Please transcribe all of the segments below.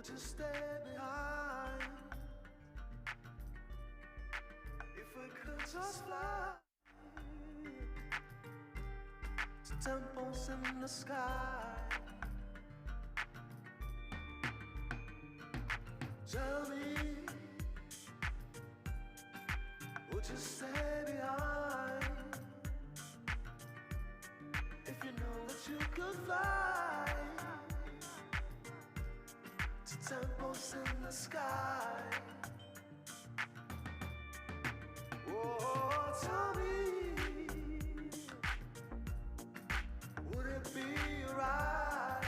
would you stay behind? If we could just fly to temples in the sky. Tell me, would you stay behind? If you know that you could fly to temples in the sky. Oh, tell me, would it be right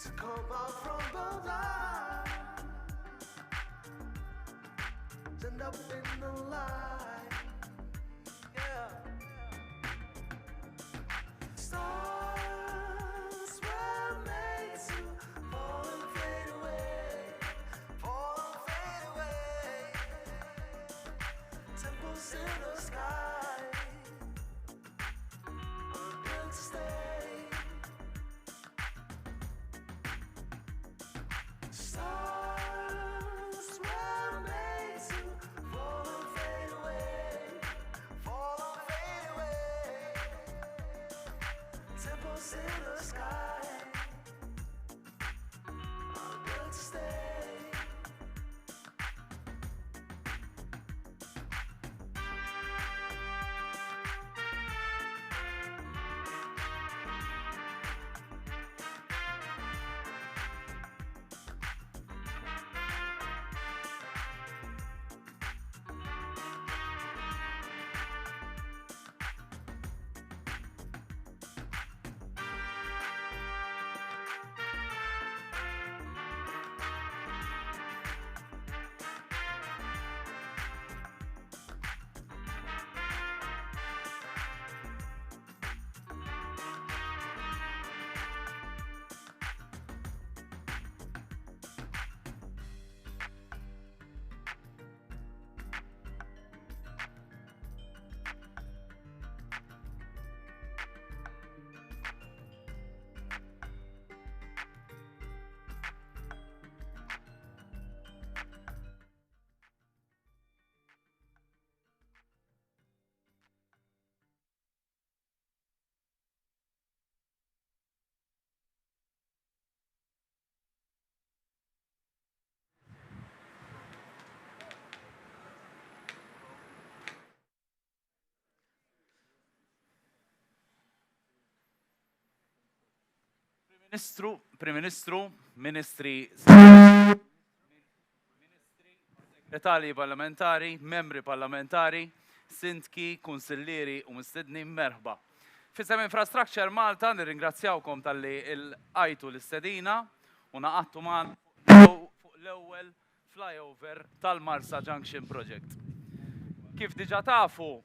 to come out from the light, end up in the light? Yeah. Stars were made to fall and fade away, fall and fade away. Temples in the sky are built to stay. Stars were made to fall and fade away, fall and fade away. Temples in the sky are built to stay. Prim Ministru, Ministri, Segretari parlamentari, membri parlamentari, sindki, kunsillieri u mistednin merħba. Fisem Infrastructure Malta nirringrazzjawkom tal-li il-għajtu l-istedina u naqattu man fuq l-ewwel flyover tal-Marsa Junction Project. Kif diġa tafu,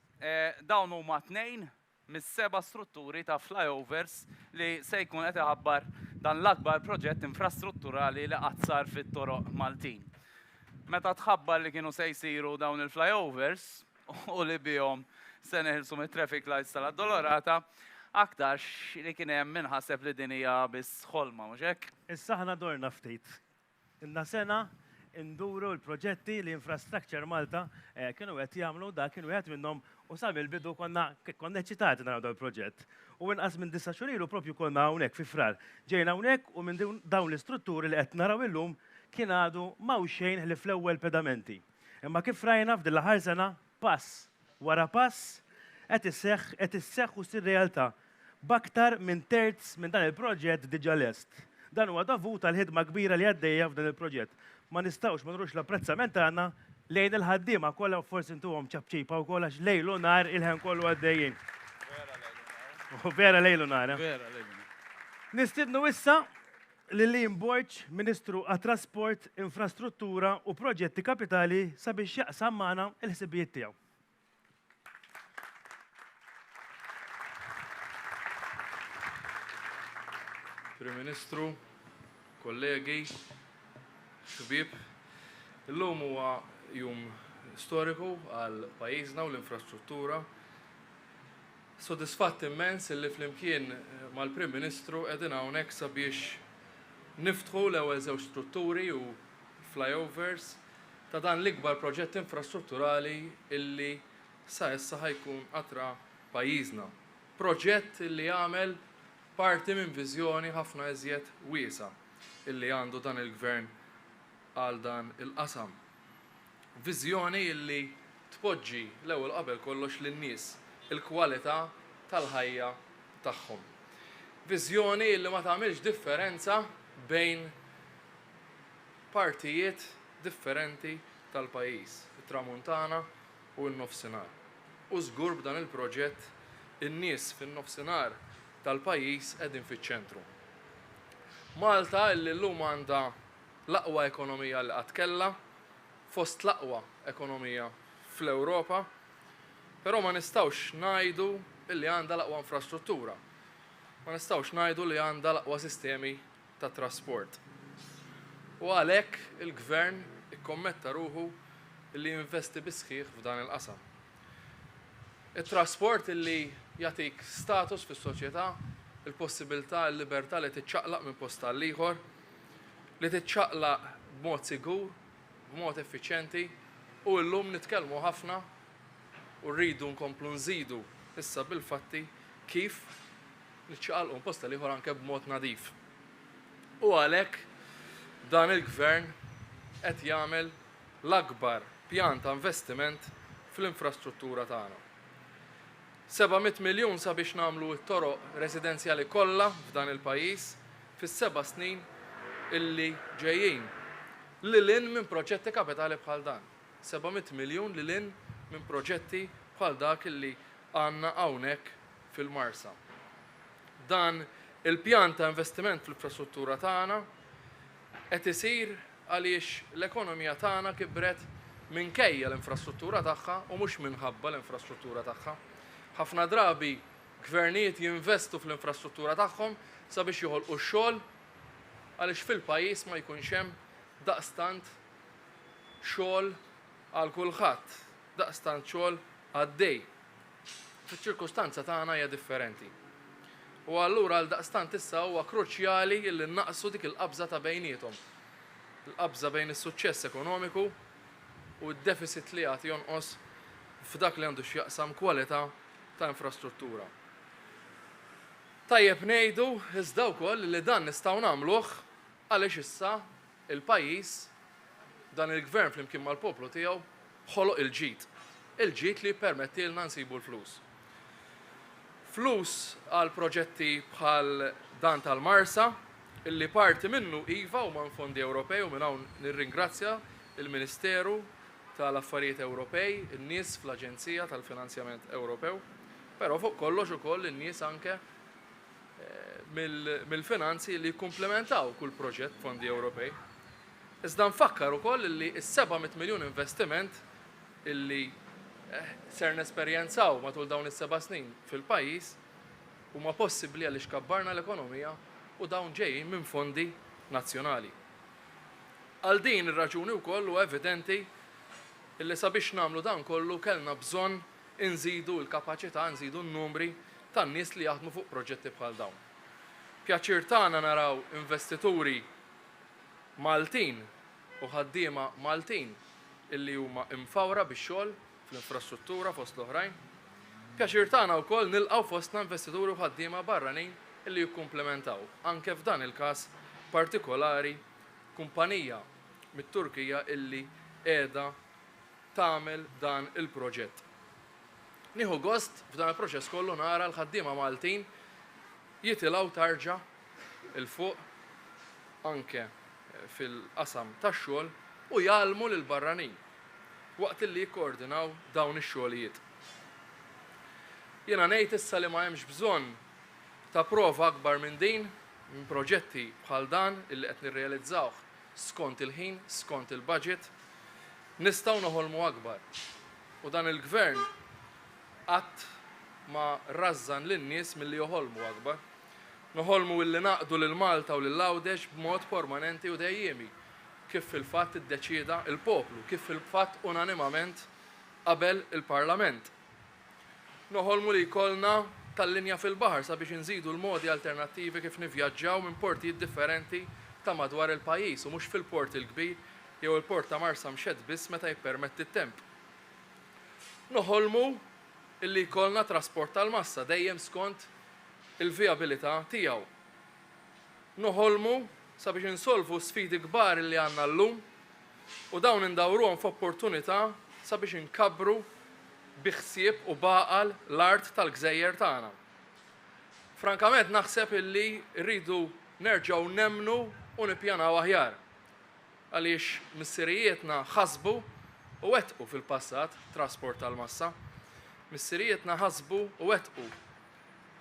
dawn huma tnejn mis-seba' strutturi ta' flyovers li se jkun qed iħabbar dan l-akbar proġett infrastrutturali li qatt sar fit-toroq Maltin. Meta tħabbar li kienu se jsiru dawn il-flyovers u li bihom se neħilsu mit-traffic lights tal-Addolorata, aktar li kien hemm minħaseb li din hija biss ħolma, mhux hekk? Issa ħna dorna ftit. Inna sena induru l-proġetti li Infrastructure Malta kienu qed jagħmlu dak kienu qed minnhom u sa mill-bidu konna eċitati naraw dawn il-proġett. U inqas minn 9 xhur ilu proprju konna hawnhekk fi frar. Ġejna hawnhekk u minn dawn l-istrutturi li qed naraw illum kien għadu m'hawn xejn li fl-ewwel pedamenti. Imma kif rajna f'din l-aħħar sena pass wara pass qed isseħħ u ssir realtà b'aktar minn terz minn dan il-proġett diġà lest. Dan huwa dovut għall-ħidma kbira li għaddejja f'dan il-proġett. Ma nistgħux ma nrux l-apprezzament tagħna lejn il-ħaddiema kollha forsi intuhom ċabċipa wkoll għax lejlu nar il-ħin kollu għaddejjin. Vera lejlu nar. Nistiednu issa lil Borġ, Ministru għat-Trasport, Infrastruttura u Proġetti Kapitali sabiex jaqsam magħna l-ħsibijiet tiegħu. Prim Ministru, kollegi, xbib, illum huwa jum storiku għal pajjiżna u l-infrastruttura. Sodisfatt immens li flimkien mal-Prim Ministru qegħdin hawnhekk sabiex niftħu l-ewwel żewġ strutturi u flyovers ta' dan l-ikbar proġett infrastrutturali illi sa issa ħajkun qatra pajjiżna. Proġett illi jagħmel parti minn viżjoni ħafna iżjed wiesa illi għandu dan il-gvern għal dan il-qasam. Viżjoni illi tpoġġi l-ewwel qabel kollox lin-nies il-kwalità tal-ħajja tagħhom. Viżjoni illi ma tagħmilx differenza bejn partijiet differenti tal-pajjiż, it-Tramuntana u n-nofsinhar. U żgur b'dan il-proġett in-nies fin-nofsinhar tal-pajjiż qegħdin fiċ-ċentru. Malta illi llum għandha l-aqwa ekonomija li qatt kellha, fost l-aqwa ekonomija fl-Ewropa, però ma nistgħux ngħidu illi għandha l-aqwa infrastruttura. Ma nistgħux ngħidu li għandha l-aqwa sistemi ta' trasport. U għalhekk il-gvern ikkommetta ruħu illi jinvesti bisħiħ f'dan il-qasam. It-trasport illi jagħtik status fis-soċjetà, il-possibilità, l-libertà li tiċċaqlaq minn post għal ieħor, li tiċċaqlaq b'mod sigur, b'mod effiċjenti, u llum nitkellmu ħafna u rridu nkomplu nżidu issa bil-fatti kif niċċaqalqu post għal ieħor anke b'mod nadif. U għalhekk dan il-gvern qed jagħmel l-akbar pjan ta' investiment fl-infrastruttura tagħna. 700 miljun sabiex nagħmlu t-toroq residenzjali kollha f'dan il-pajjiż fis-7 snin illi ġejjin. Lilin minn proġetti kapitali bħal dan. 700 miljun lilin minn proġetti bħal dak illi għandna hawnhekk fil-Marsa. Dan il-pjan ta' investiment fl-infrastruttura tagħna qed isir għaliex l-ekonomija tagħna kibret minkejja l-infrastruttura tagħha u mhux minħabba l-infrastruttura tagħha. Ħafna drabi gvernijiet jinvestu fl-infrastruttura tagħhom sabiex joħolqu x-xogħol għaliex fil-pajjiż ma jkunx hemm daqstant xogħol għal kulħadd, daqstant xogħol għaddej. Fiċ-ċirkustanza tagħna hija differenti. U allura għal daqstant issa huwa kruċjali li naqsu dik il-qabża ta' bejniethom. Il-qabża bejn is-suċċess ekonomiku u d-deficit li għad jonqos f'dak li għandu x'jaqsam kwalità ta' infrastruttura. Tajjeb ngħidu iżda wkoll li dan nistgħu nagħmluh għaliex issa il-pajjiż dan il-gvern flimkien mal-poplu tiegħu ħoloq il-ġid. Il-ġid li jippermettilna nsibu l-flus. Flus għal proġetti bħal dan tal-Marsa, illi parti minnu iva u man fondi Ewropej u minn hawn nirringrazzja il-Ministeru tal-Affarijiet Ewropej, in-nies fl-Aġenzija tal-Finanzjament Ewropew, però fuq kollox ukoll in-nies anke mill-finanzi li jikkumplementaw kull proġett fondi Ewropej. Iżda nfakkar ukoll li s-700 miljun investiment illi ser nesperjenzaw matul dawn is-7 snin fil-pajjiż huma possibbli għaliex kabbarna l-ekonomija u dawn ġejjin minn fondi nazzjonali. Għal din ir-raġuni wkoll huwa evidenti illi sabiex nagħmlu dan kollu kellna bżonn inżidu l-kapaċità, nżidu n-numri tan-nies li jaħdmu fuq proġetti bħal dawn. Pjaċir tagħna naraw investituri Maltin u ħaddiema Maltin illi huma imfawra bix-xogħol fl-infrastruttura fost l-oħrajn. Pjaċir tagħna wkoll nilqgħu fostna investituri u ħaddiema barranin illi jikkumplementaw. Anke f'dan il-każ partikolari kumpanija mit-Turkija illi qiegħda tagħmel dan il-proġett. Nieħu gost f'dan il-proċess kollu nara l-ħaddiema Maltin jitilgħu tarġa il-fuq anke fil-qasam tax-xogħol u jgħallmu lil barranin waqt li jikkoordinaw dawn ix-xogħlijiet. Jiena ngħid issa li ma hemmx bżonn ta' prova akbar minn din minn proġetti bħal dan illi qed nirrealizzawh skont il-ħin, skont il-budget, nistgħu noħolmu akbar. U dan il-gvern qatt ma rażżan lin-nies milli joħolmu akbar. Noħolmu illi naqdu lil Malta u lil Għawdex b'mod permanenti u dejjemi kif fil-fatt iddeċieda il-poplu, kif fil-fatt unanimament qabel il-Parlament. Noħolmu li jkollna tal-linja fil-baħar sabiex inżidu l-modi alternattivi kif nivvjaġġaw minn portijiet differenti ta' madwar il-pajjiż u mhux fil-port il-kbir jew il-port ta' Marsa Mxed biss meta jippermetti t-temp. Noħolmu illi jkollna trasport tal-massa dejjem skont il-viabilità tiegħu. Noħolmu sabiex insolvu sfidi kbar li għandna llum u dawn indawruhom f'opportunità sabiex inkabru biħsieb u baqal l-art tal-gżejjer tagħna. Frankament naħseb illi rridu nerġgħu nemmnu u nippjanaw aħjar. Għaliex missirijietna ħasbu u wettqu fil-passat trasport tal-massa. Missirijietna ħasbu u wettqu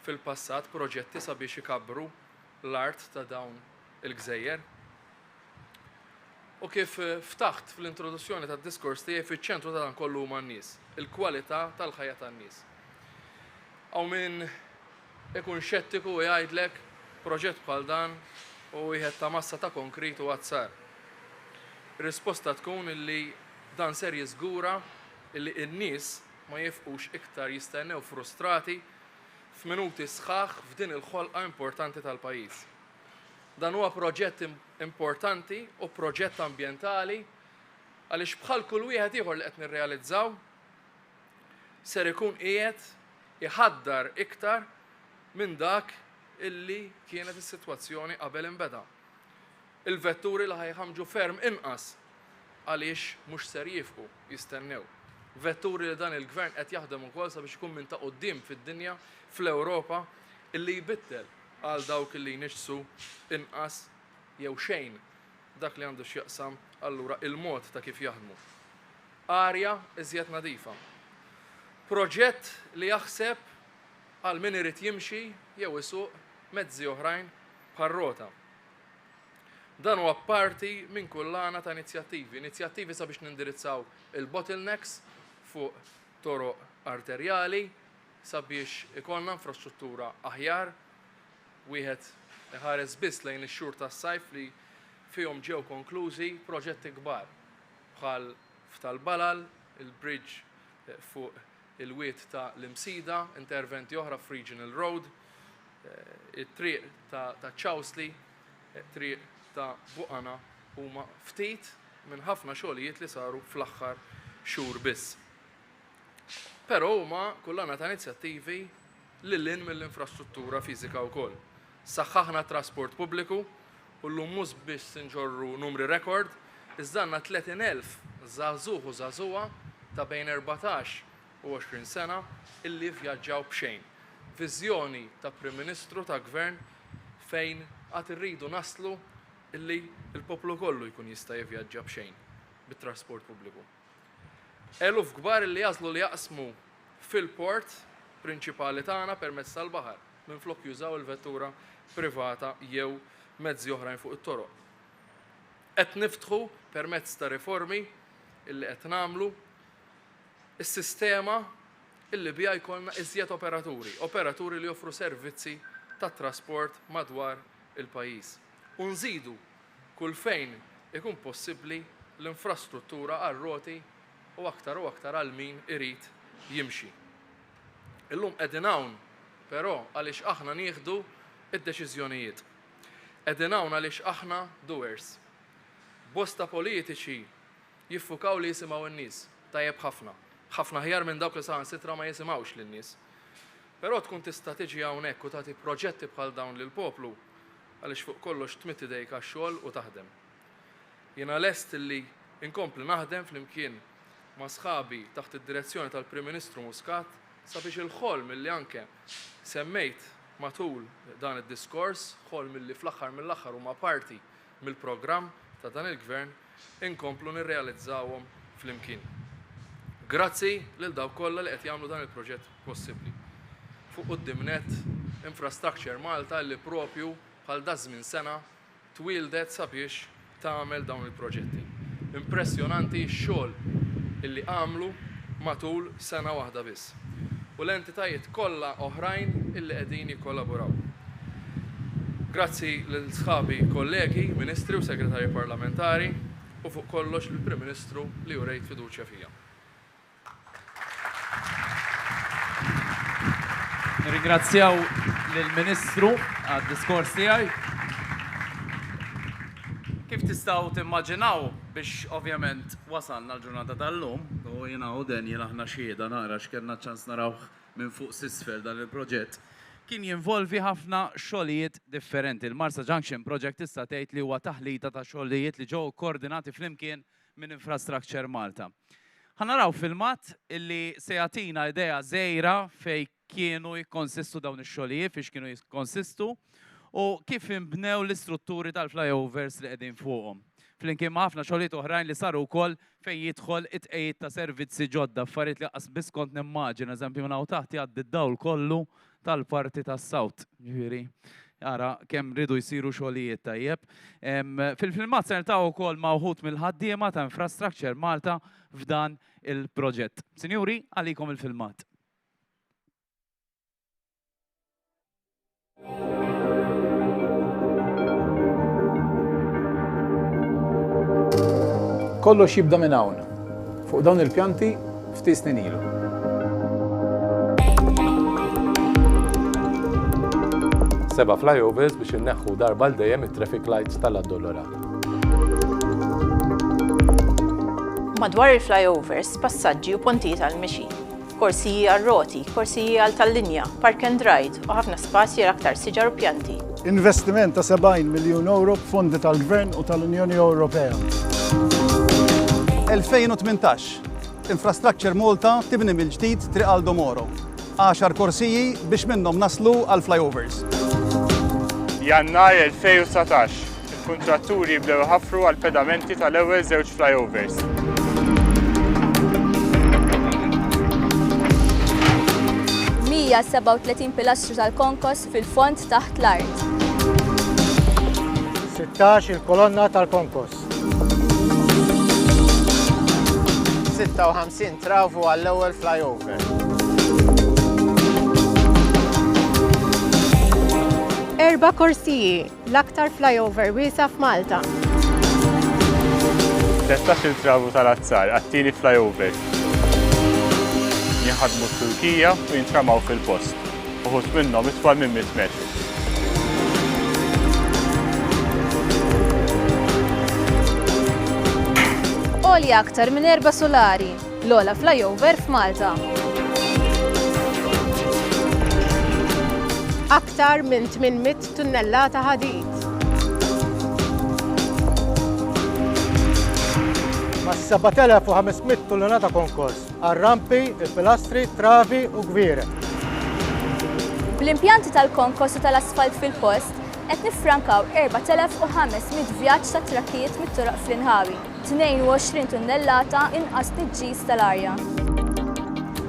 fil-passat proġetti sabiex ikabru l-art ta' dawn il-gżejjer. U kif ftaħt fl-introduzzjoni tad-diskors tiegħi fiċ-ċentru ta' dan kollu huma n-nies, il-kwalità tal-ħajja tan-nies. Hawn min ikun xettiku u jgħidlek proġett bħal dan u wieħed ta' massa ta' konkrit u għazzar. Ir-risposta tkun illi dan ser jiżgura illi n-nies ma jifqux iktar jistennew frustrati f'minuti sħaħ f'din il-ħolqa importanti tal-pajjiż. Dan huwa proġett importanti u proġett ambjentali għaliex bħal kull wieħed ieħor li qed nirrealizzaw ser ikun qiegħed iħaddar iktar minn dak illi kienet is-sitwazzjoni qabel inbeda. Il-vetturi li ħajħamġu ferm inqas għaliex mhux ser jifqu jistennew. Vetturi li dan il-gvern qed jaħdem ukoll sabiex ikun minn ta' quddiem fid-dinja fl-Ewropa illi jbiddel għal dawk illi jnixsu inqas jew xejn dak li għandu x'jaqsam allura il-mod ta' kif jaħdmu. Arja iżjed nadifa. Proġett li jaħseb għal min irid jimxi jew isuq mezzi oħrajn bħar-rota. Dan huwa parti minn kullana ta' inizjattivi sabiex nindirizzaw il-bottlenecks fuq toroq arterjali sabiex ikollna infrastruttura aħjar, wieħed iħares biss lejn ix-xhur tas-sajf li fihom ġew konklużi proġetti kbar bħal f'tal-Balal, il-bridge fuq il-wiet ta' l-Imsida, interventi oħra f'Regional Road, it-triq ta' Chowsley, triq ta' Buqana huma ftit minn ħafna xogħlijiet li saru fl-aħħar xhur biss. Però huma kullana ta' inizjattivi lil-lin mill-infrastruttura fiżika wkoll. Saħħaħna trasport pubbliku u llum mhux biss inġorru numri rekord, iżda għandna 30,000 żagħżugħ u żagħżugħa ta' bejn 14 u 20 sena illi vjaġġaw b'xejn. Viżjoni ta' Prim Ministru ta' Gvern fejn qatt irridu naslu illi il-poplu kollu jkun jista' jivvjaġġa b'xejn bit-trasport pubbliku. Eluf kbar illi jażlu li jaqsmu fil-port prinċipali tagħna permezz tal-baħar minflok jużaw il-vettura privata jew mezzi oħrajn fuq it-toroq. Qed niftħu permezz ta' riformi illi qed nagħmlu is-sistema illi biha jkollna iżjed operaturi li joffru servizzi tat-trasport madwar il-pajjiż. U nżidu kull fejn ikun possibbli l-infrastruttura għar-roti u aktar għal min irid jimxi. Illum qegħdin hawn però għaliex aħna nieħdu id-deċiżjonijiet. Qegħdin hawn għaliex aħna doers. Bosta politiċi jiffukaw li jisimgħu n-nies tajjeb ħafna. Ħafna ħjar minn dawk li saħansitra ma jisimgħux lin-nies. Però tkun tista' tiġi hawnhekk u tagħti proġetti bħal dawn lill-poplu għaliex fuq kollox tmid idejk għax-xogħol u taħdem. Jiena lest li inkompli naħdem flimkien ma' sħabi taħt id-direzzjoni tal-Prim Ministru Muscat sabiex il-ħolm illi anke semmejt matul dan id-diskors, ħolm illi fl-aħħar mill-aħħar huma parti mill-programm ta' dan il-Gvern inkomplu nirrealizzawhom flimkien. Grazzi lil dawk kollha li qed jagħmlu dan il-proġett possibbli. Fuq quddiem net Infrastructure Malta li propju bħal da żmien sena twildet sabiex tagħmel dawn il-proġetti. Impressjonanti x-xogħol illi għamlu matul sena waħda biss. U l-entitajiet kollha oħrajn illi qegħdin jikkollaboraw. Grazzi lil sħabi kollegi, ministri u segretarji parlamentari u fuq kollox lill-Prim Ministru li urejt fiduċja fija. Nirringrazzjaw lill-Ministru għad-diskors tiegħi. tistgħu timmaġinaw biex ovvjament wasalna l-ġurnata tal-lum, u jiena u Daniel aħna xieda nara x'kellna ċans narawh minn fuq s'isfel dan il-proġett. Kien jinvolvi ħafna xogħlijiet differenti. Il-Marsa Junction Project tista' tgħid li huwa taħlita ta' xogħlijiet li ġew koordinati flimkien minn Infrastructure Malta. Ħanaraw filmat illi se jagħtina idea żgħira fejn kienu jikkonsistu dawn ix-xogħlijiet, fiex kienu jikkonsistu, u kif inbnew l-istrutturi tal-flyovers li qegħdin fuqhom. Flimkien ma' ħafna xogħlijiet oħrajn li saru wkoll fejn jidħol it-tqejjed ta' servizzi ġodda, affarijiet li qas biss kont nimmaġina, eżempju minn hawn taħt jgħaddi d-dawl kollu tal-parti tas-Sawt. Ġifieri, jara kemm ridu jsiru xogħlijiet tajjeb. Fil-filmat se niltaqgħu wkoll ma' wħud mill-ħaddiema ta' Infrastructure Malta f'dan il-proġett. Sinjuri, għalikom il-filmat. Kollox jibda minn hawn. Fuq dawn il-pjanti ftit snin ilu. Seba' flyovers biex inneħħu darba l dejjem it-traffic lights tal-addolorat. Madwar il-flyovers, passaġġi u pontijiet għal-mixi. Korsiji għal-roti, korsiji għal-tal-linja, park and ride u ħafna spazji aktar siġar u pjanti. Investiment ta' 70 miljun euro b'fondi tal-Gvern u tal-Unjoni Ewropea. 2018, Infrastructure Malta tibni mill-ġdid triq Aldo Moro. 10 korsiji biex minnhom naslu għal flyovers. Jannar 2019, il-kontratturi jibdew ħafru għal pedamenti tal-ewwel żewġ flyovers. Mija 37 pilastru tal-konkos fil-fond taħt l-art. 16 il-kolonna tal-konkos. 56 travu għall-ewwel flyover. 4 korsiji, l-aktar flyover wiesa f'Malta. 13 travu tal-azzar għat-tieni flyover. Jinħadmu t-Turkija u jintramaw fil-post. Uħud minnhom itwal minn 100 metru. Oli aktar minn 4 solari, l-ola flyover f'Malta. Aktar minn 800 tunnellata ħadid. Ma' 7500 tunnellata konkos, għal-rampi, il-pilastri, travi u gvire. Bl-impjanti tal-konkos u tal-asfalt fil-post, qed nifrankaw 4500 vjaġġ ta' trakkijiet mit-toroq fl-inħawi, 22 tunnellata inqas tniġġis tal-arja.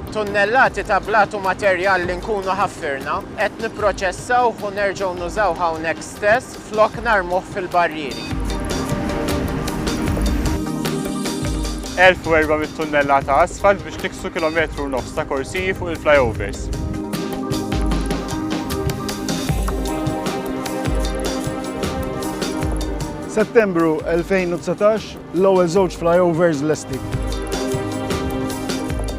Tunnellati ta' blatu materjal li nkunu ħaffirna, qed nipproċessaw u nerġgħu nużaw hawnhekk stess flok narmuh fil-barrieri. 1400 tunnellata asfalt biex tiksu kilometru nofs ta' korsiji fuq il-flyovers. Settembru 2019, l-ewwel żewġ flyovers lesti.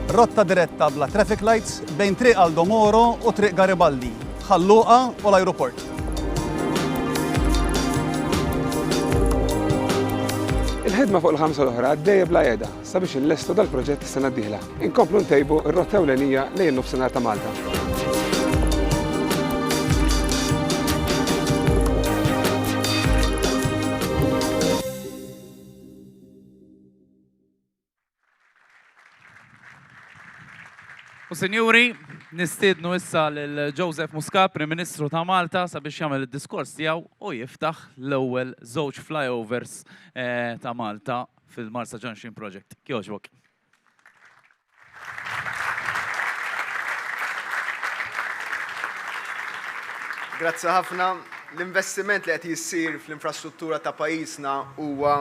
Rotta diretta bla traffic lights bejn triq Aldo Moro u triq Garibaldi, Ħalluqa u l-ajruport. Il-ħidma fuq il-5 l-oħra għaddejja bla qiegħda sabiex inlestu dal-proġett is-sena d-dieħla. Inkomplu ntejbu r-rotta ewlenija lejn nofsinhar ta' Malta. U sinjuri, nistiednu issa lil Joseph Muscat, Prim Ministru ta' Malta, sabiex jagħmel id-diskors tiegħu u jiftaħ l-ewwel żewġ flyovers ta' Malta fil-Marsa Junction Project. Kjoġbok. Grazzi ħafna. L-investiment li qed jissir fl-infrastruttura ta' pajjiżna huwa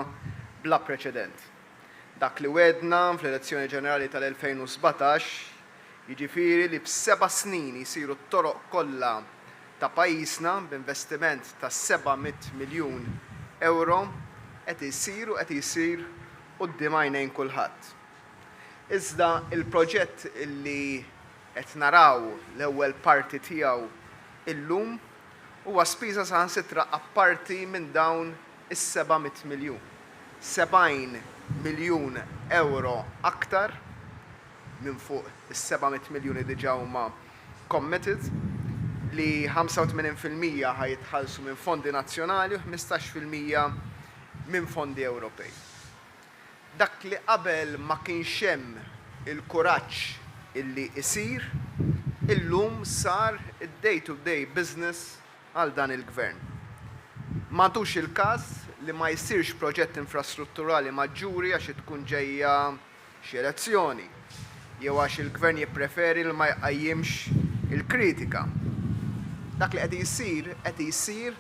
bla preċedent. Dak li wedna fl-elezzjoni ġenerali tal-2017 jiġifieri li b'7 snin jisiru t-toroq kollha ta' pajjiżna b'investiment ta' 700 miljun euro qed isir quddiem għajnejn kulħadd. Iżda il-proġett illi qed naraw l-ewwel parti tiegħu illum huwa spiża saħansitra apparti minn dawn is-700 miljun. 70 miljun euro aktar minn fuq is-700 miljuni diġà huma committed li 85% ħajitħallsu minn fondi nazzjonali u 15% minn fondi Ewropej. Dak li qabel ma kienx hemm il-kuraġġ illi isir, illum sar id-day-to-day business għal dan il-gvern. M'għadux il-każ li ma jsirx proġett infrastrutturali maġġuri għax tkun ġejja xi elezzjoni, jew għax il-gvern jippreferi li ma jqajjimx il-kritika. Dak li qed jsir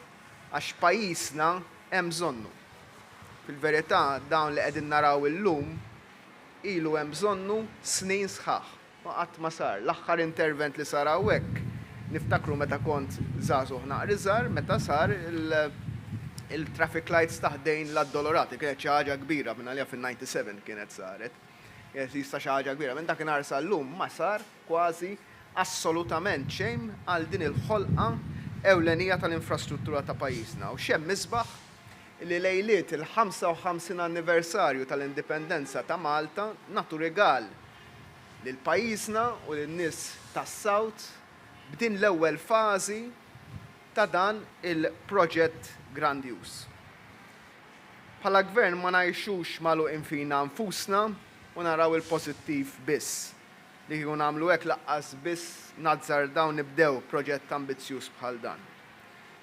għax pajjiżna hemm bżonnu. Fil-verità dawn li qegħdin naraw illum ilu hemm bżonnu snin sħaħ. Qatt ma sar. L-aħħar intervent li sar hawnhekk niftakru meta kont żagħżugħ naqra iżgħar meta sar il-traffic lights taħdejn l-Addolorati kienet xi ħaġa kbira minn għalija fin-97 kienet saret. Jista' xi ħaġa kbira. Minn dakinhar sal-lum ma sar kważi assolutament xejn għal din il-ħolqa ewlenija tal-infrastruttura ta' pajjiżna. U xemm misbaħ li lejliet il-55 anniversarju tal-indipendenza ta' Malta nagħtu rigal lil pajjiżna u lin-nies tas-South b'din l-ewwel fażi ta' dan il-proġett grandjuż. Bħala gvern ma ngħixux magħluqin fina nfusna u naraw il-pożittiv biss. Li kieku nagħmlu hekk laqqas biss nazzardaw nibdew proġett ambizzjuż bħal dan.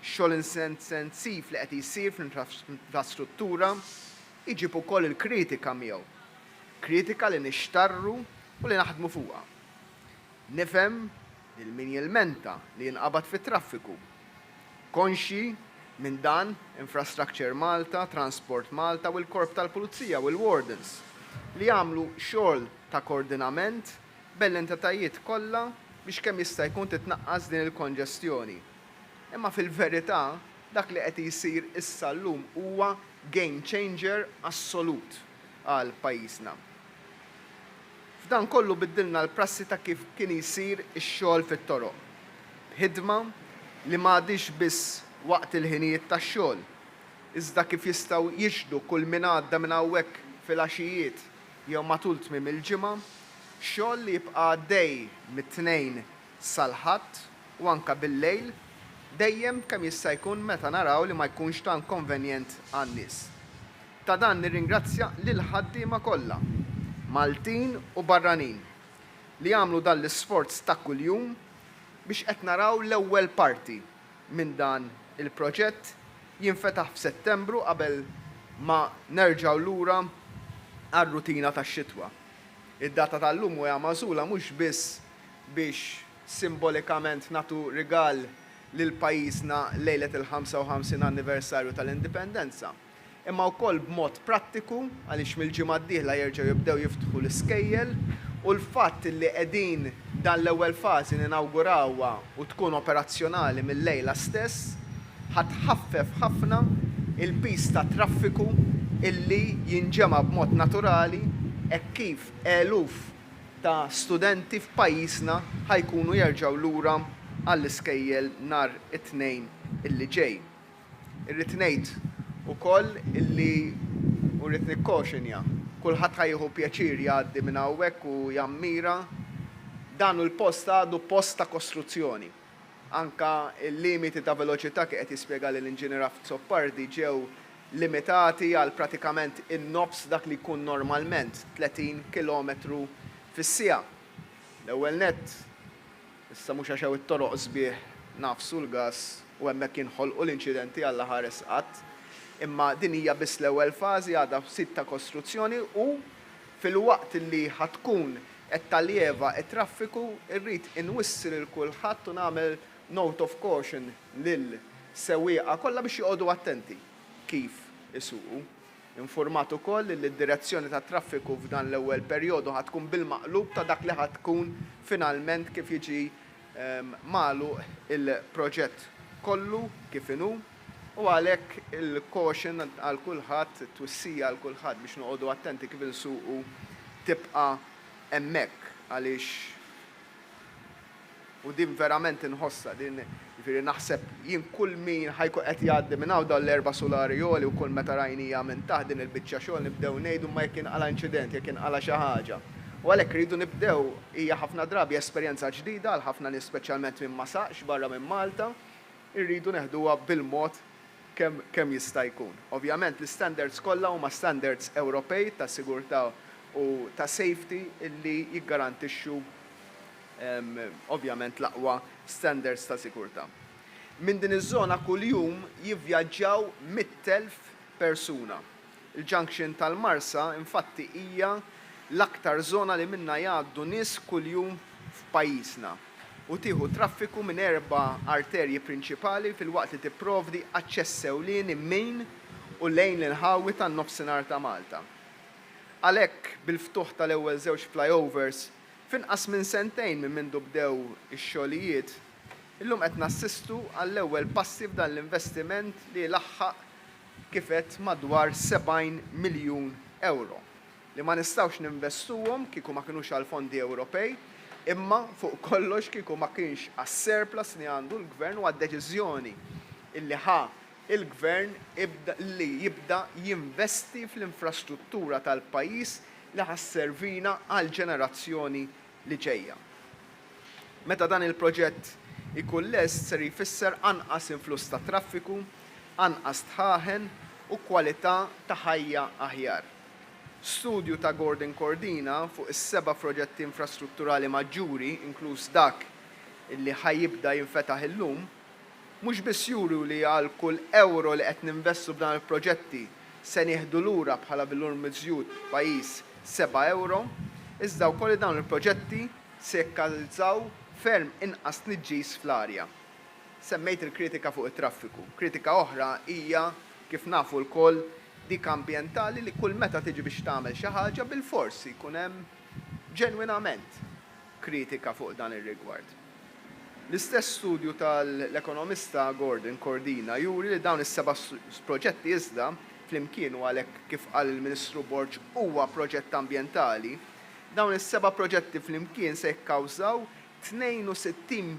Xogħol intensiv li qed jsir fl-infrastruttura iġib ukoll il-kritika miegħu. Kritika li nixtarru u li naħdmu fuqha. Nifhem lil min jilmenta li jinqabad fit-traffiku. Konxi minn dan Infrastructure Malta, Transport Malta u l-Korp tal-Pulizija u l-Wardens li jagħmlu xogħol ta' koordinament bell-entitajiet kollha biex kemm jista' jkun titnaqqas din il-konġestjoni. Imma fil-verità dak li qed jsir issa llum huwa game changer assolut għal pajjiżna. F'dan kollu biddilna l-prassi ta' kif kien jsir ix-xogħol fit-toroq. Ħidma li m'għadix biss waqt il-ħinijiet tax-xogħol, iżda kif jistgħu jixdu kull min għadda minn hawnhekk fil-għaxijiet jew matul tmiem il-ġimgħa, xogħol li jibqa' għaddej mit-tnejn sal-ħadd u anke bil-lejl dejjem kemm jista' jkun meta naraw li ma jkunx ta' inkonvenjent għan-nies. Ta' dan nirringrazzja lil ħaddiema kollha, Maltin u barranin, li jagħmlu dan l-isforz ta' kuljum biex qed naraw l-ewwel parti minn dan il-proġett jinfetaħ f'Settembru qabel ma nerġgħu lura għar-rutina tax-xitwa. Id-data tal-lum huwa magħżula mhux biss biex simbolikament nagħtu rigal lil pajjiżna lejlet il-55 anniversarju tal-indipendenza, imma wkoll b'mod prattiku għaliex mill-ġimgħa d-dieħla jerġgħu jibdew jiftħu l-iskejjel u l-fatt li qegħdin dan l-ewwel fażi ninawgurawha u tkun operazzjonali mill-lejla stess ħatħaffef ħafna il-pis ta' traffiku illi jinġema b'mod naturali hekk kif eluf ta' studenti f'pajjiżna ħajkunu jerġgħu lura għall-iskejjel nhar it-tnejn illi ġej. Irrid ngħid ukoll illi u rrid nikkoxinja kulħadd ħajjieħu pjaċir jgħaddi minn hawnhekk u jammira dan il-post għadu post ta' kostruzzjoni. Anka il-limiti ta' veloċità kif qed jispjega lill-inġiniera Zoppardi ġew limitati għal pratikament in-nofs dak li jkun normalment 30 km fis-siegħa. L-ewwel nett issa mhux għax hawn it-toroq sbieħ nafsu l-gass u hemmhekk jinħolqu l-inċidenti Alla ħares qatt, imma din hija biss l-ewwel fażi għadha f'sit ta' kostruzzjoni u fil-waqt li ħatkun qed taljeva t-traffiku irrid inwissi lil kulħadd u nagħmel note of caution lil sewwieqa kollha biex joqogħdu attenti kif isuqu. Informat ukoll li d-direzzjoni tat traffiku f'dan l-ewwel perjodu ħatkun bil-maqlub ta' dak li ħatkun finalment kif jiġi magħluq il-proġett kollu kif inhu u għalhekk il-caution għal kulħadd, twissija għal kulħadd biex noqogħdu attenti kif insuqu tibqa' hemmhekk għaliex U din verament inħossa, din jifieri naħseb jien kull min ħajkun qed jgħaddi minn hawn dawn l-erba' solarijoli u kull meta rajnija minn taħt din il-biċċa xogħol nibdew ngħidu ma jekk inqala inċident, jekk inqala xi ħaġa. U għalhekk rridu nibdew hija ħafna drabi esperjenza ġdida għal ħafna nies speċjalment minn ma saqx barra minn Malta, irridu neħduha bil-mod kemm jista' jkun. Ovvjament l-standards kollha huma standards Ewropej ta' sigurtà u ta' safety illi jiggarantixxu ovvjament l-aqwa standards ta' sigurtà. Minn din iż-żona kuljum jivvjaġġaw 100,000 persuna. Il-junction tal-Marsa infatti hija l-aktar żona li minnha jgħaddu nies kuljum f'pajjiżna u tieħu traffiku minn 4 arterji prinċipali filwaqt li tipprovdi aċċess ewlieni minn u lejn l-inħawi tan-nofsinhar ta' Malta. Għalhekk bil-ftuħ tal-ewwel żewġ flyovers f'inqas minn sentejn minn mindu bdew ix-xogħlijiet, illum qed nassistu għall-ewwel passi f'dan l-investiment li laħħaq kifet madwar 70 miljun euro li ma nistgħux ninvestuhom kieku ma kinux għal fondi Ewropej, imma fuq kollox kieku ma kienx għas-surplus li għandu l-Gvern u għad-deċiżjoni illi il-Gvern li jibda jinvesti fl-infrastruttura tal-pajjiż li ħasservina għal ġenerazzjoni li ġejja. Meta dan il-proġett ikun lest ser jfisser anqas influss ta' traffiku, anqas tħaħen u kwalità ta' ħajja aħjar. Studju ta' Gordon Cordina fuq is-7 proġetti infrastrutturali maġġuri, inkluż dak illi ħajjibda jinfetaħ illum, mhux biss juru li għal kull euro li qed ninvestu f'dan il-proġetti se nieħdu lura bħala bil-lur miżjud pajjiż 7 euro, iżda wkoll dawn il-proġetti se jekkawżaw ferm inqas tniġġis fl-arja. Semmejt il-kritika fuq it-traffiku. Kritika oħra hija kif nafu l-koll dik ambjentali li kull meta tiġi biex tagħmel xi ħaġa bil-forsi jkun hemm ġenwinament kritika fuq dan ir-rigward. L-istess studju tal-ekonomista Gordon Cordina juri li dawn is-7 proġetti iżda flimkien u għalhekk kif qal il-Ministru Borġ huwa proġett ambjentali, dawn is-7 proġetti flimkien se jikkawżaw 62,000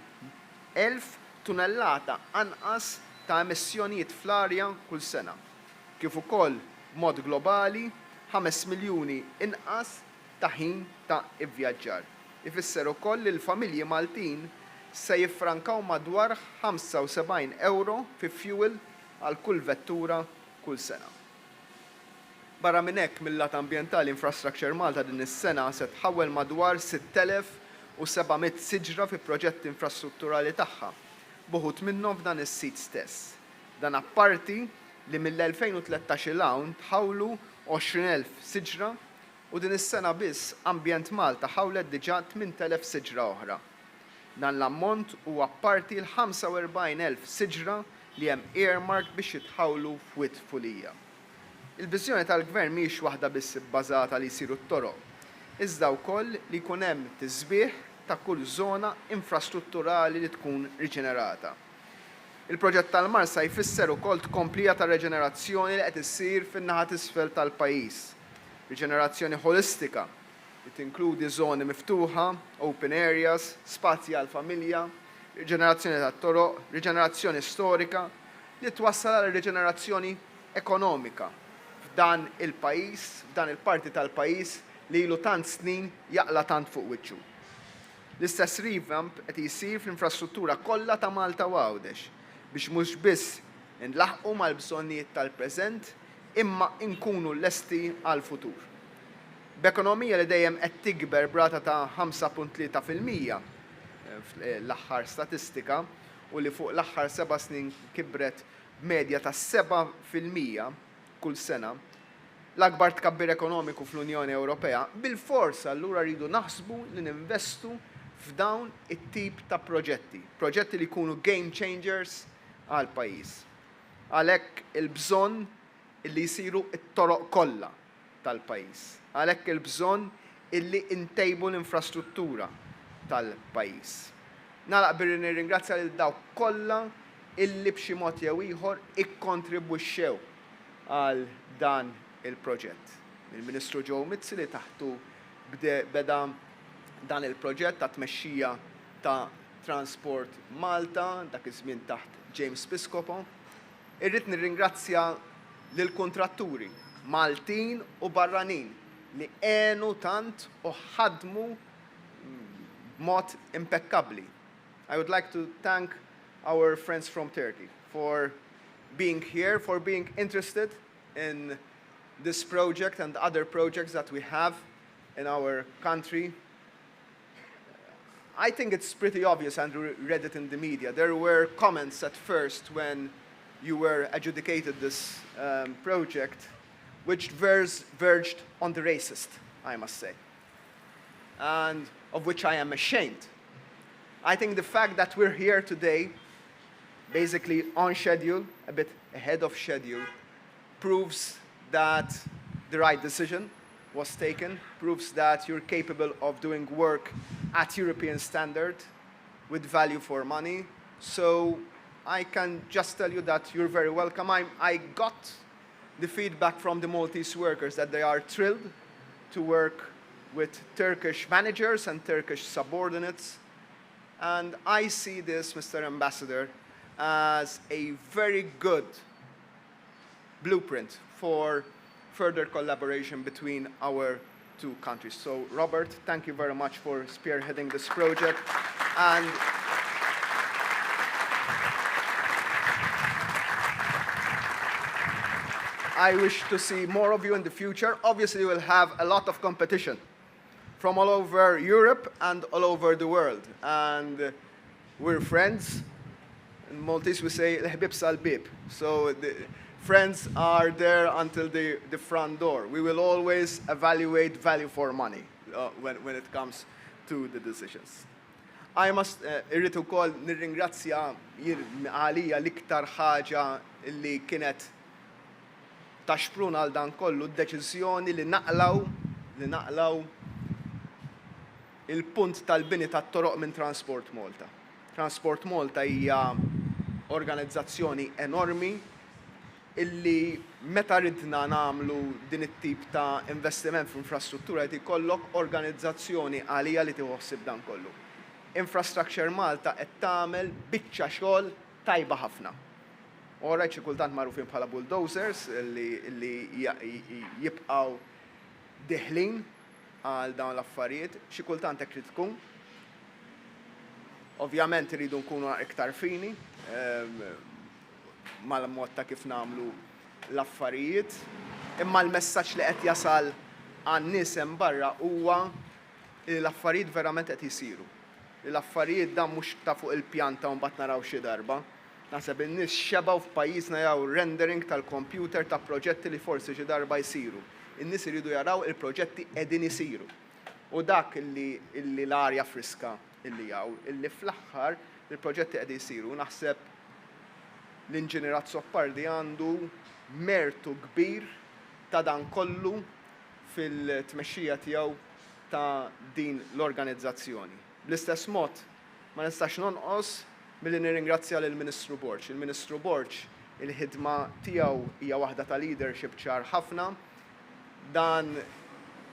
tunellata anqas ta' emissjonijiet fl-arja kull sena. Kif ukoll b'mod globali 5 miljuni inqas ta' ħin ta' ivvjaġġar. Ifisser ukoll li l-familji Maltin se jiffrankaw madwar 75 euro fi fuel għal kull vettura kull sena. Barra minn hekk mill-lat ambjentali Infrastructure Malta din is-sena se tħawwel madwar 6,700 siġra fi proġetti infrastrutturali tagħha, buħut minnhom f'dan is-sit stess. Dan apparti li mill-2013 il hawn tħawlu 20,000 siġra u din is-sena biss Ambjent Malta ħawlet diġà 8,000 siġra oħra. Dan l-ammont huwa apparti l-45,000 siġra li hemm earmarked biex jitħawlu f'wit fulija. Il-viżjoni tal-Gvern mhix waħda biss bbażata li jsiru t-toroq, iżda wkoll li jkun hemm tisbieħ ta' kull żona infrastrutturali li tkun riġenerata. Il-proġett tal-Marsa jfisser ukoll tkomplija ta' reġenerazzjoni li qed issir fin-naħa t'isfel tal-pajjiż. Riġenerazzjoni holistika li tinkludi żoni miftuħa, open areas, spazji għall-familja, riġenerazzjoni tat-toroq, riġenerazzjoni storika li twassal għal riġenerazzjoni ekonomika f'dan il-pajjiż, f'dan il-parti tal-pajjiż li ilu tant snin jaqla tant fuq wiċċu. L-istess revamp qed jsir fl-infrastruttura kollha ta' Malta u Għawdex biex mhux biss nlaħqu mal-bżonnijiet tal-preżent imma nkunu lesti għall-futur. B'ekonomija li dejjem qed tikber brata ta' 5.3% l-aħħar statistika u li fuq l-aħħar 7 snin kibret b'medja ta' 7% kull sena, l-akbar tkabbir ekonomiku fl-Unjoni Ewropea, bil-fors allura rridu naħsbu li ninvestu f'dawn it-tip ta' proġetti, proġetti li jkunu game changers għal pajjiż. Għalhekk il-bżonn illi jsiru t-toroq kollha tal-pajjiż. Għalhekk il-bżonn illi ntejbu l-infrastruttura tal-pajjiż. Nagħlaq billi nirringrazzja lil dawk kollha illi b'xi mod jew ieħor ikkontribwixxew għal dan il-proġett. Il-Ministru Joe Mizzi li taħtu beda dan il-proġett ta' tmexxija ta' Transport Malta, dak iż-żmien taħt James Piscopo. Irrid nirringrazzja lil kontratturi Maltin u barranin li għenu tant u ħadmu b'mod impeccabli. I would like to thank our friends from Turkey for being here, for being interested in this project and other projects that we have in our country. I think it's pretty obvious, and read it in the media. There were comments at first when you were adjudicated this project, which verged on the racist, I must say, and of which I am ashamed. I think the fact that we're here today, basically on schedule, a bit ahead of schedule, proves that the right decision was taken, proves that you're capable of doing work at European standard with value for money. So I can just tell you that you're very welcome. I got the feedback from the Maltese workers that they are thrilled to work with Turkish managers and Turkish subordinates. And I see this, Mr. Ambassador, as a very good blueprint for further collaboration between our two countries. So, Robert, thank you very much for spearheading this project. And I wish to see more of you in the future. Obviously, we'll have a lot of competition from all over Europe and all over the world. And we're friends. In Maltese, we say, l-ħbib sal-bib. So the friends are there until the front door. We will always evaluate value for money when it comes to the decisions. I must irrid ukoll nirringrazzja għalija l-iktar ħaġa li kienet taxprun għal dan kollu d-deċiżjoni li naqlaw il-punt tal-bini tat-toroq minn Transport Malta. Transport Malta hija organizzazzjoni enormi illi meta ridna nagħmlu din it-tip ta' investiment f'infrastruttura qed ikollok organizzazzjoni għalija li tiħossib dan kollu. Infrastructure Malta qed tagħmel biċċa xogħol tajba ħafna. Ora xi kultant magħrufin bħala bulldozers illi jibqgħu deħlin għal dawn l-affarijiet, xi kultant hekk trid tkun. Ovvjament iridu nkunu iktar fini mal-mod ta' kif nagħmlu l-affarijiet, imma l-messaġġ li qed jasal għan-nies hemm barra huwa li l-affarijiet verament qed isiru. L-affarijiet dan mhux ta' fuq il-pjanta u mbagħad naraw xi darba. Naħseb in-nies xebgħu f'pajjiżna jew rendering tal-kompjuter ta' proġetti li forsi xi darba jsiru. In-nies iridu jaraw il-proġetti qegħdin isiru. U dak illi l-arja friska illi jaw, illi fl-aħħar il-proġetti qegħdin isiru. Naħseb l-inġinierat Soppardi għandu mertu kbir ta' dan kollu fil-tmexxija tiegħu ta' din l-organizzazzjoni. Bl-istess mod ma nistax nonqos milli nirringrazzja lill-Ministru Borġ. Il-Ministru Borġ il-ħidma tiegħu hija waħda ta' leadership ċar ħafna. Dan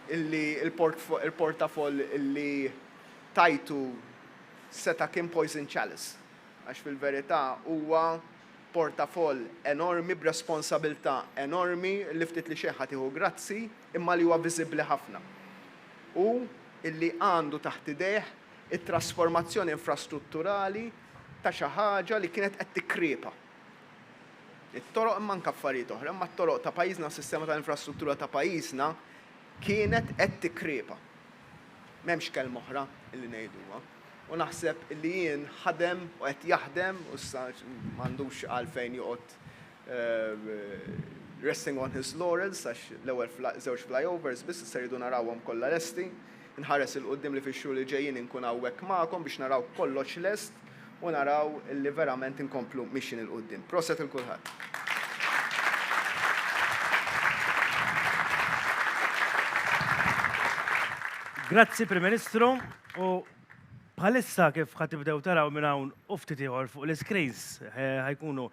il-portafoll illi tajtu seta' kien poison chalice. Għax fil-verità huwa portafoll enormi b'responsabilità enormi li ftit li xi ħadd tieħu grazzi imma li huwa viżibbli ħafna. U illi għandu taħt idejh it-trasformazzjoni infrastrutturali ta' xi ħaġa li kienet qed tikkrepa. It-toroq imma anke affarijiet oħra, imma t-toroq ta' pajjiżna, s-sistema tal-infrastruttura ta' pajjiżna kienet qed tikkrepa. M'hemmx kelma oħra illi ngħiduha. U naħseb li jien ħadem u qed jaħdem u issa m'għandux għalfejn joqgħod resting on his laurels għax l-ewwel żewġ flyovers biss issa jridu narawhom kollha lesti. Nħares il-qudiem li fix-xhur li ġejjin inkun hawnhekk magħkom biex naraw kollox lest u naraw li verament inkomplu mixin il-qudiem. Proset il-kulħadd. Grazzi, Prim Ministru. U bħalissa kif ħatibdew taraw minn hawn u ftit ieħor fuq l-screens ħajkunu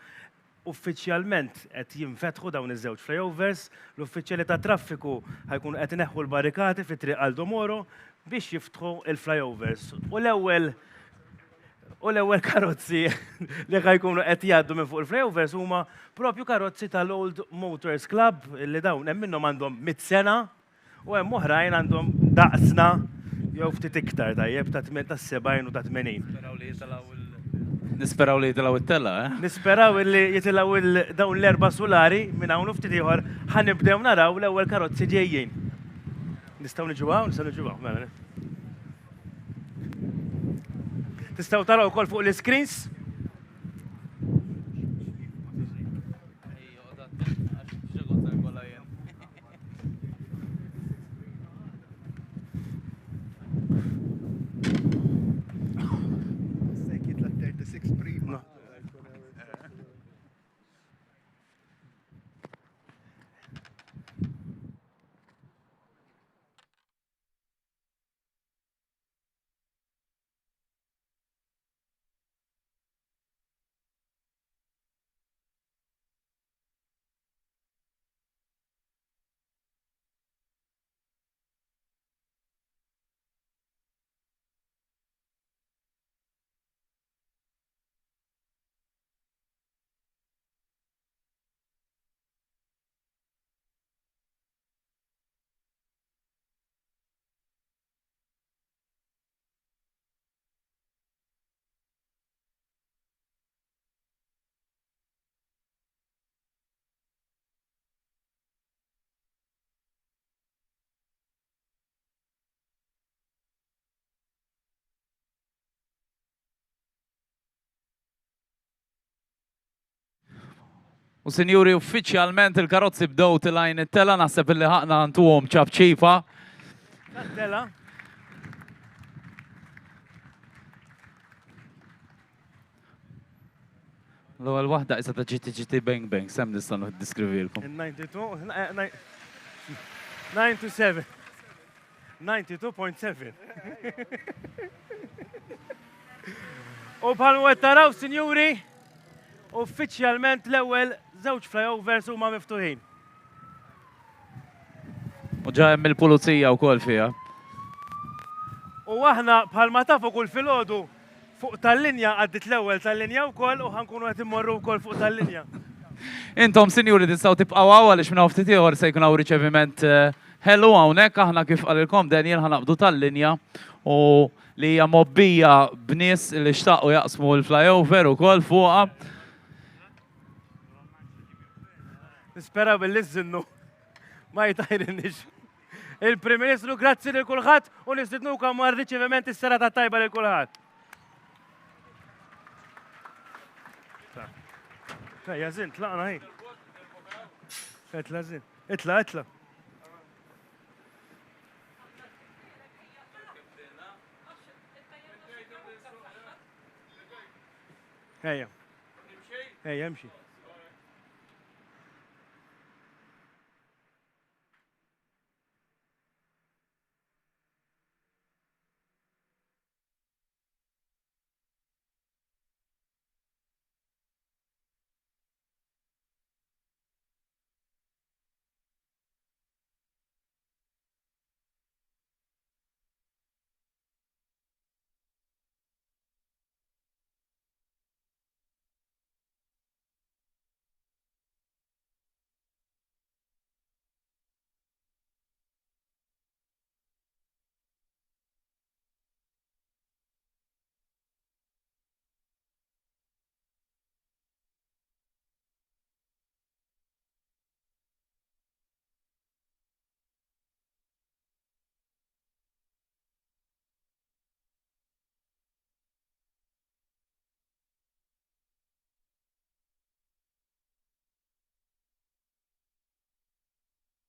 uffiċjalment qed jinfetħu dawn iż-żewġ flyovers, l-uffiċjali ta' traffiku ħajkunu qed ineħħu l-barrikati fit-triq Aldo Moro biex jiftħu il-flyovers. U l-ewwel U l-ewwel karozzi li ħajkunu qed jgħaddu minn fuq il-flyovers huma propju karozzi tal-Old Motors Club li dawn hemm minnhom għandhom 100 sena u hemm oħrajn għandhom daqsna jew ftit iktar tajjeb ta' 70 u ta' 80. Nisperaw li jitilgħu it-tella, eh? Nisperaw li jitilgħu dawn l-erba' solari minn hawn u ftit ieħor ħanibdew naraw l-ewwel karozzi ġejjin. Nistgħu niġu hawn, nistgħu niġu hawn, mela. Tistgħu taraw ukoll fuq l-screens? U sinjuri, uffiċjalment il-karozzi bdew tilajn it-tela, naħseb illi ħaqna għantuhom ċabċifa. Tela. L-ewwel waħda issa ta' GT Bang Bang, sem nistgħu niddeskrivilkom. 97. 92.7. U bħal wet taraw, sinjuri, uffiċjalment l-ewwel żewġ flyovers huma miftuħin. U ġa hemm il-pulizija wkoll fiha. U aħna bħalma tafu kull filgħodu fuq tal-linja għaddit l-ewwel tal-linja wkoll u ħankunu qed immorru wkoll fuq tal-linja. Intom sinjuri tistgħu tibqgħu hawn għaliex minn ftit ieħor se jkun hawn riċeviment ħelu hawnhekk aħna kif qalilkom Daniel ħanaqbdu tal-linja u li hija mobbija b'nies li xtaqgħu jaqsmu l-flyover ukoll fuqha. Nisperaw billi żinnu ma jtajrinix. Il-Prim Ministru grazzi lil kulħadd u nistidnukom għal riċeviment is-serata tajba lil kulħadd. Ja zin, tlaqna ħin. Itla zin. Itla. Ejja, imxi.